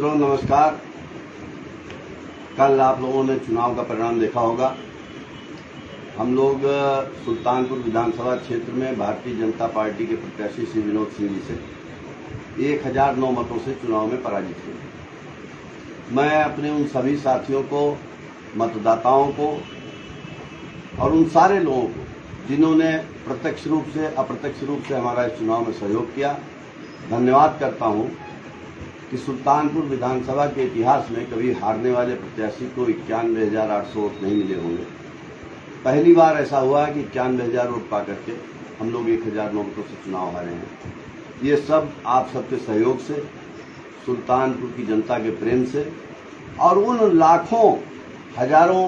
मित्रों नमस्कार। कल आप लोगों ने चुनाव का परिणाम देखा होगा। हम लोग सुल्तानपुर विधानसभा क्षेत्र में भारतीय जनता पार्टी के प्रत्याशी श्री विनोद सिंह जी से 1009 मतों से चुनाव में पराजित हुए। मैं अपने उन सभी साथियों को, मतदाताओं को और उन सारे लोगों को जिन्होंने प्रत्यक्ष रूप से अप्रत्यक्ष रूप से हमारा इस चुनाव में सहयोग किया, धन्यवाद करता हूं कि सुल्तानपुर विधानसभा के इतिहास में कभी हारने वाले प्रत्याशी को 91,800 वोट नहीं मिले होंगे। पहली बार ऐसा हुआ है कि 91,000 वोट पा करके हम लोग 1009 वोटों से चुनाव हारे हैं। ये सब आप सबके सहयोग से, सुल्तानपुर की जनता के प्रेम से और उन लाखों हजारों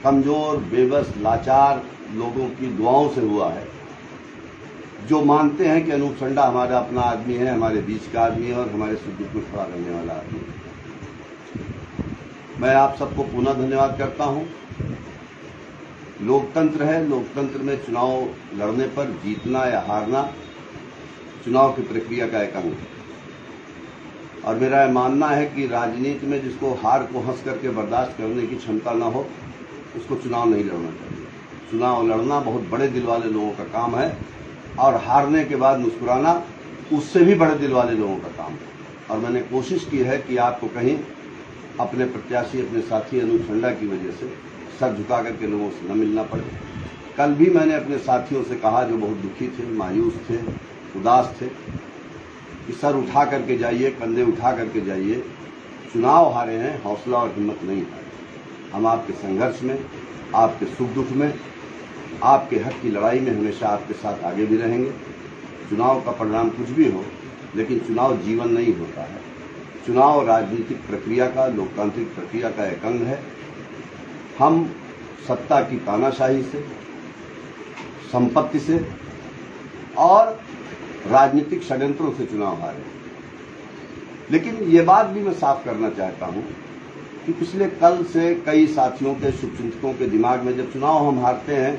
कमजोर, बेबस, लाचार लोगों की दुआओं से हुआ है, जो मानते हैं कि अनूप संडा हमारा अपना आदमी है, हमारे बीच का आदमी है और हमारे सुख दुख में खड़ा रहने वाला आदमी है। मैं आप सबको पुनः धन्यवाद करता हूं। लोकतंत्र है, लोकतंत्र में चुनाव लड़ने पर जीतना या हारना चुनाव की प्रक्रिया का एक अंग है। और मेरा यह मानना है कि राजनीति में जिसको हार को हंस करके बर्दाश्त करने की क्षमता न हो, उसको चुनाव नहीं लड़ना चाहिए। चुनाव लड़ना बहुत बड़े दिल वाले लोगों का काम है और हारने के बाद मुस्कुराना उससे भी बड़े दिल वाले लोगों का काम है। और मैंने कोशिश की है कि आपको कहीं अपने प्रत्याशी, अपने साथी अनूप संडा की वजह से सर झुका करके लोगों से न मिलना पड़े। कल भी मैंने अपने साथियों से कहा जो बहुत दुखी थे, मायूस थे, उदास थे, कि सर उठा करके जाइए, कंधे उठा करके जाइए। चुनाव हारे हैं, हौसला और हिम्मत नहीं हारे। हम आपके संघर्ष में, आपके सुख दुख में, आपके हक की लड़ाई में हमेशा आपके साथ आगे भी रहेंगे। चुनाव का परिणाम कुछ भी हो, लेकिन चुनाव जीवन नहीं होता है। चुनाव राजनीतिक प्रक्रिया का, लोकतांत्रिक प्रक्रिया का एक अंग है। हम सत्ता की तानाशाही से, संपत्ति से और राजनीतिक षड्यंत्रों से चुनाव हारे। लेकिन ये बात भी मैं साफ करना चाहता हूं कि पिछले कल से कई साथियों के, शुभचिंतकों के दिमाग में जब चुनाव हम हारते हैं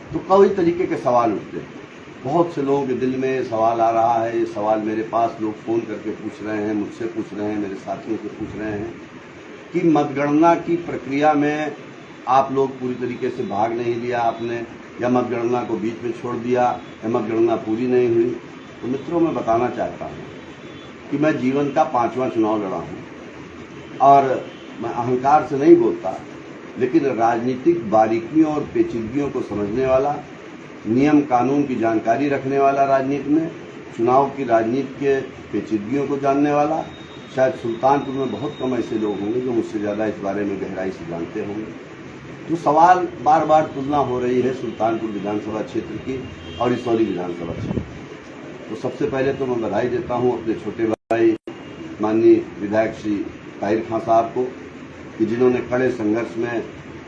तो कई तरीके के सवाल उठते हैं। बहुत से लोगों के दिल में ये सवाल आ रहा है, ये सवाल मेरे पास लोग फोन करके पूछ रहे हैं, मुझसे पूछ रहे हैं, मेरे साथियों से पूछ रहे हैं कि मतगणना की प्रक्रिया में आप लोग पूरी तरीके से भाग नहीं लिया आपने, या मतगणना को बीच में छोड़ दिया, या मतगणना पूरी नहीं हुई। तो मित्रों, मैं बताना चाहता हूं कि मैं जीवन का 5वां चुनाव लड़ा हूं और मैं अहंकार से नहीं बोलता, लेकिन राजनीतिक बारीकियों और पेचीदगियों को समझने वाला, नियम कानून की जानकारी रखने वाला, राजनीति में चुनाव की राजनीति के पेचीदगियों को जानने वाला शायद सुल्तानपुर में बहुत कम ऐसे लोग होंगे जो मुझसे ज्यादा इस बारे में गहराई से जानते होंगे। जो सवाल बार बार तुलना हो रही है सुल्तानपुर विधानसभा क्षेत्र की और इसौली विधानसभा क्षेत्र, तो सबसे पहले तो मैं बधाई देता हूं अपने छोटे भाई माननीय विधायक श्री ताहिर खां साहब को कि जिन्होंने कड़े संघर्ष में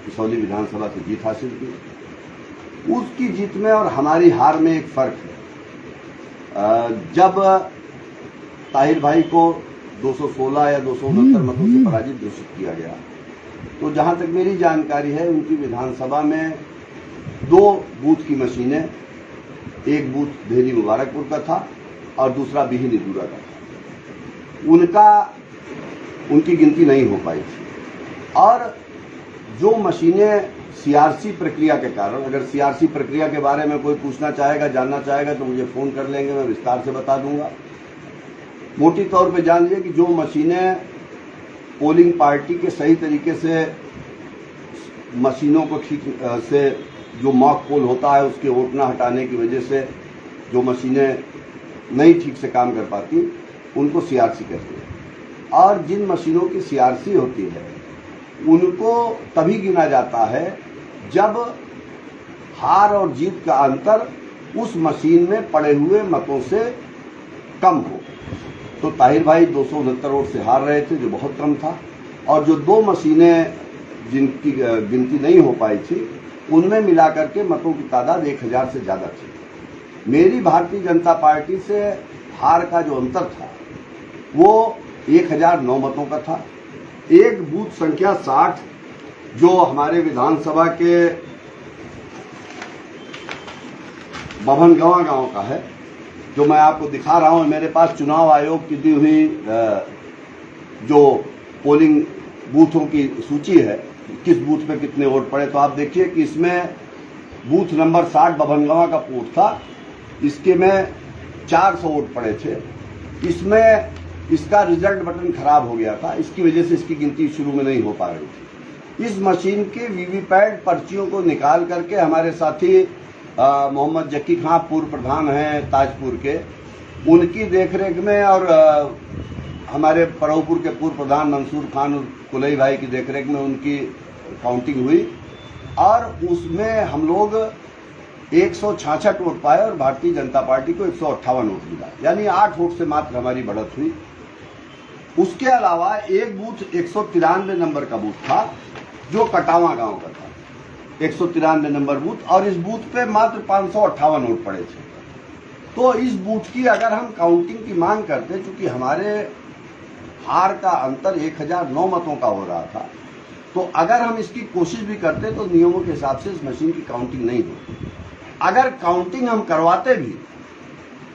इसौली विधानसभा से जीत हासिल की। उसकी जीत में और हमारी हार में एक फर्क है। जब ताहिर भाई को 216 या 269 मतों से पराजित घोषित किया गया, तो जहां तक मेरी जानकारी है उनकी विधानसभा में 2 बूथ की मशीनें, एक बूथ धेरी मुबारकपुर का था और दूसरा बिहिनीपुरा का था, उनकी गिनती नहीं हो पाई थी। और जो मशीनें सीआरसी प्रक्रिया के कारण, अगर सीआरसी प्रक्रिया के बारे में कोई पूछना चाहेगा, जानना चाहेगा तो मुझे फोन कर लेंगे, मैं विस्तार से बता दूंगा। मोटी तौर पे जान लीजिए कि जो मशीनें पोलिंग पार्टी के सही तरीके से मशीनों को ठीक से, जो मॉक पोल होता है उसके वोट न हटाने की वजह से जो मशीनें नहीं ठीक से काम कर पाती, उनको सीआरसी कहते हैं। और जिन मशीनों की सीआरसी होती है उनको तभी गिना जाता है जब हार और जीत का अंतर उस मशीन में पड़े हुए मतों से कम हो। तो ताहिर भाई 269 वोट से हार रहे थे, जो बहुत कम था, और जो 2 मशीनें जिनकी गिनती नहीं हो पाई थी, उनमें मिलाकर के मतों की तादाद 1000 से ज्यादा थी। मेरी भारतीय जनता पार्टी से हार का जो अंतर था वो 1009 मतों का था। एक बूथ संख्या 60 जो हमारे विधानसभा के बभनगवा गांव का है, जो मैं आपको दिखा रहा हूं। मेरे पास चुनाव आयोग की दी हुई जो पोलिंग बूथों की सूची है, किस बूथ पे कितने वोट पड़े, तो आप देखिए कि इसमें बूथ नंबर 60 बभनगांवा का बूथ था, इसके में 400 वोट पड़े थे। इसमें इसका रिजल्ट बटन खराब हो गया था, इसकी वजह से इसकी गिनती शुरू में नहीं हो पा रही थी। इस मशीन के वीवीपैट पर्चियों को निकाल करके हमारे साथी मोहम्मद जक्की खां पूर्व प्रधान हैं ताजपुर के, उनकी देखरेख में और हमारे परौपुर के पूर्व प्रधान मंसूर खान और कुलई भाई की देखरेख में उनकी काउंटिंग हुई और उसमें हम लोग 166 वोट पाए और भारतीय जनता पार्टी को 158 वोट मिला, यानी 8 वोट से मात्र हमारी बढ़त हुई। उसके अलावा एक बूथ 193 नंबर का बूथ था जो कटावा गांव का था, 193 नंबर बूथ, और इस बूथ पे मात्र 558 वोट पड़े थे। तो इस बूथ की अगर हम काउंटिंग की मांग करते, चूंकि हमारे हार का अंतर 1009 मतों का हो रहा था, तो अगर हम इसकी कोशिश भी करते तो नियमों के हिसाब से इस मशीन की काउंटिंग नहीं होती। अगर काउंटिंग हम करवाते भी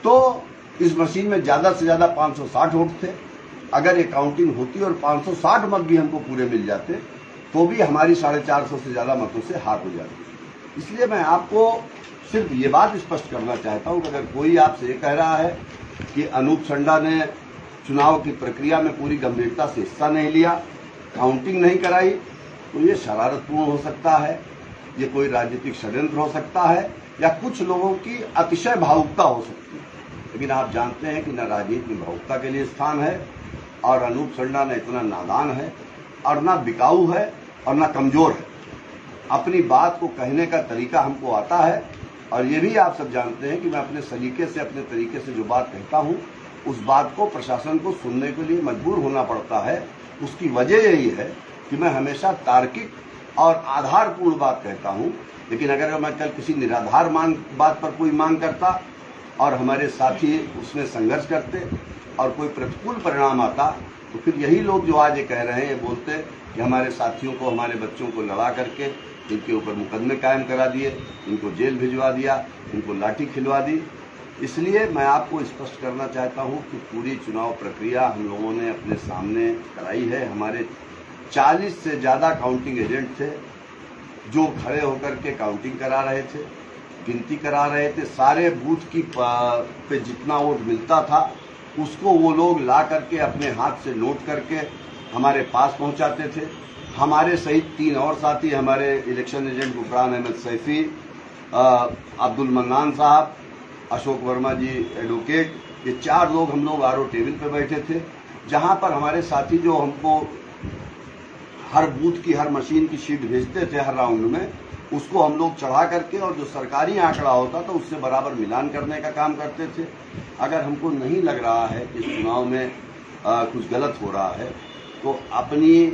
तो इस मशीन में ज्यादा से ज्यादा 560 वोट थे। अगर ये काउंटिंग होती और 560 मत भी हमको पूरे मिल जाते तो भी हमारी 450 से ज्यादा मतों से हार हो जाती। इसलिए मैं आपको सिर्फ ये बात स्पष्ट करना चाहता हूं कि अगर कोई आपसे ये कह रहा है कि अनूप संडा ने चुनाव की प्रक्रिया में पूरी गंभीरता से हिस्सा नहीं लिया, काउंटिंग नहीं कराई, तो ये शरारतपूर्ण हो सकता है, ये कोई राजनीतिक षड्यंत्र हो सकता है या कुछ लोगों की अतिशय भावुकता हो सकती है। लेकिन आप जानते हैं कि न राजनीति में भावुकता के लिए स्थान है और अनूप संडा न इतना नादान है और न बिकाऊ है और न कमजोर है। अपनी बात को कहने का तरीका हमको आता है और ये भी आप सब जानते हैं कि मैं अपने सलीके से, अपने तरीके से जो बात कहता हूं उस बात को प्रशासन को सुनने के लिए मजबूर होना पड़ता है। उसकी वजह यही है कि मैं हमेशा तार्किक और आधारपूर्ण बात कहता हूं। लेकिन अगर मैं कल किसी निराधार बात पर कोई मांग करता और हमारे साथी उसमें संघर्ष करते और कोई प्रतिकूल परिणाम आता, तो फिर यही लोग जो आज ये कह रहे हैं, ये बोलते कि हमारे साथियों को, हमारे बच्चों को लड़ा करके इनके ऊपर मुकदमे कायम करा दिए, इनको जेल भिजवा दिया, इनको लाठी खिलवा दी। इसलिए मैं आपको स्पष्ट करना चाहता हूं कि पूरी चुनाव प्रक्रिया हम लोगों ने अपने सामने कराई है। हमारे 40 से ज्यादा काउंटिंग एजेंट थे जो खड़े होकर के काउंटिंग करा रहे थे, गिनती करा रहे थे। सारे बूथ की पे जितना वोट मिलता था उसको वो लोग ला करके अपने हाथ से नोट करके हमारे पास पहुंचाते थे। हमारे सहित 3 और साथी, हमारे इलेक्शन एजेंट गुफरान अहमद सैफी, अब्दुल मन्नान साहब, अशोक वर्मा जी एडवोकेट, ये 4 लोग हम लोग आरओ टेबल पे बैठे थे, जहां पर हमारे साथी जो हमको हर बूथ की, हर मशीन की शीट भेजते थे हर राउंड में, उसको हम लोग चढ़ा करके और जो सरकारी आंकड़ा होता था उससे बराबर मिलान करने का काम करते थे। अगर हमको नहीं लग रहा है कि इस चुनाव में कुछ गलत हो रहा है, तो अपनी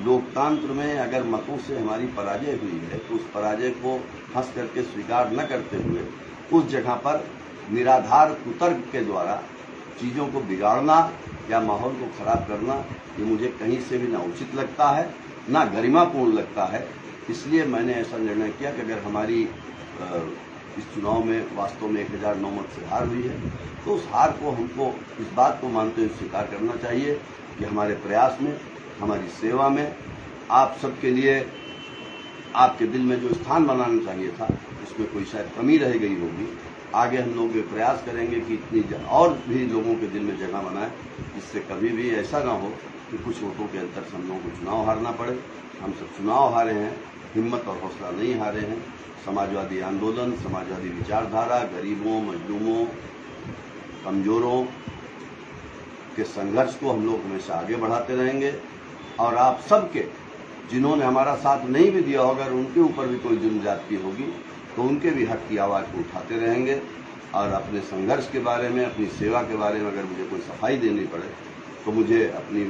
लोकतंत्र में अगर मतों से हमारी पराजय हुई है तो उस पराजय को हंस करके स्वीकार न करते हुए उस जगह पर निराधार कुतर्क के द्वारा चीजों को बिगाड़ना या माहौल को खराब करना, ये मुझे कहीं से भी ना उचित लगता है, ना गरिमापूर्ण लगता है। इसलिए मैंने ऐसा निर्णय किया कि अगर हमारी इस चुनाव में वास्तव में 1009 मत से हार हुई है तो उस हार को हमको इस बात को मानते हुए स्वीकार करना चाहिए कि हमारे प्रयास में, हमारी सेवा में, आप सबके लिए आपके दिल में जो स्थान बनाना चाहिए था उसमें कोई शायद कमी रह गई होगी। आगे हम लोग ये प्रयास करेंगे कि इतनी और भी लोगों के दिल में जगह बनाए, जिससे कभी भी ऐसा ना हो कि कुछ वोटों के अंतर से हम लोगों को चुनाव हारना पड़े। हम सब चुनाव हारे हैं, हिम्मत और हौसला नहीं हारे हैं। समाजवादी आंदोलन, समाजवादी विचारधारा, गरीबों, मजलूमों, कमजोरों के संघर्ष को हम लोग हमेशा आगे बढ़ाते रहेंगे और आप सबके जिन्होंने हमारा साथ नहीं भी दिया होगा, अगर उनके ऊपर भी कोई जुल्म ज्यादती होगी तो उनके भी हक की आवाज को उठाते रहेंगे। और अपने संघर्ष के बारे में, अपनी सेवा के बारे में अगर मुझे कोई सफाई देनी पड़े तो मुझे अपनी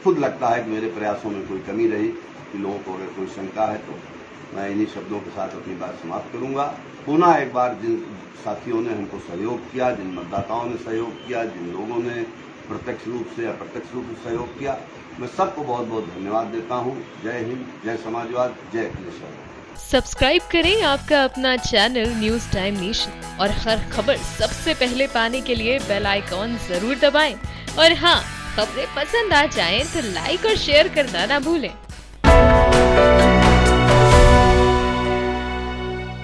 खुद लगता है कि मेरे प्रयासों में कोई कमी रही, कि लोगों को अगर कोई शंका है तो मैं इन्हीं शब्दों के साथ अपनी बात समाप्त करूंगा। पुनः एक बार जिन साथियों ने हमको सहयोग किया, जिन मतदाताओं ने सहयोग किया, जिन लोगों ने प्रत्यक्ष रूप से, अप्रत्यक्ष रूप से सहयोग किया, मैं सबको बहुत बहुत धन्यवाद देता हूं। जय हिंद, जय समाजवाद, जय अखिलेश। सब्सक्राइब करें आपका अपना चैनल न्यूज टाइम नेशन और हर खबर सबसे पहले पाने के लिए बेल आइकॉन जरूर दबाएं। और हाँ, खबरें पसंद आ जाएं तो लाइक और शेयर करना ना भूलें।